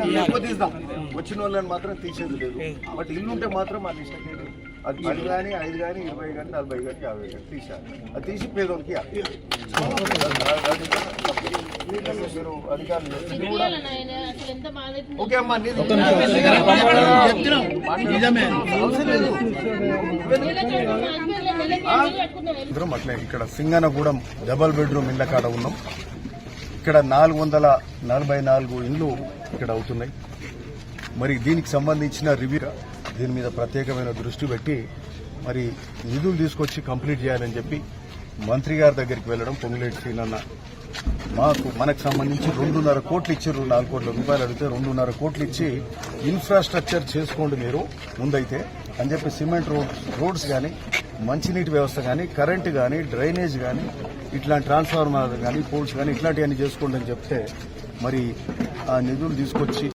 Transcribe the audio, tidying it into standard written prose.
ఎక్కువ తీద్దాం, వచ్చిన వాళ్ళని మాత్రం తీసేది లేదు. బట్ ఇల్లు ఉంటే మాత్రం అది ఇష్టం, అది 10 కానీ 5 కానీ 20 కానీ 40 కానీ 50 కానీ తీసారు. అది తీసి పేదోళ్ళకి మీరు అధికారులు ఓకే అమ్మా అట్లే. ఇక్కడ సింగనగూడెం డబల్ బెడ్రూమ్ ఇళ్ల కాడ ఉన్నాం. ఇక్కడ 444 ఇండ్లు ఇక్కడ అవుతున్నాయి. మరి దీనికి సంబంధించిన రివ్యూ దీని మీద ప్రత్యేకమైన దృష్టి పెట్టి మరి నిధులు తీసుకొచ్చి కంప్లీట్ చేయాలని చెప్పి మంత్రి గారి దగ్గరికి వెళ్లడం, పొంగులేటి శ్రీనన్న మనకు సంబంధించి 2.5 కోట్లు ఇచ్చారు. 4 కోట్ల రూపాయలు అడిగితే 2.5 కోట్లు ఇచ్చి ఇన్ఫ్రాస్ట్రక్చర్ చేసుకోండి మీరు ముందైతే అని చెప్పి సిమెంట్ రోడ్స్ కానీ, మంచినీటి వ్యవస్థ కానీ, కరెంటు కానీ, డ్రైనేజ్ కానీ, ఇట్లాంటి ట్రాన్స్ఫార్మర్ కానీ, పోల్స్ కానీ ఇట్లాంటివన్నీ చేసుకోండి అని చెప్తే మరి ఆ నిధులు తీసుకొచ్చి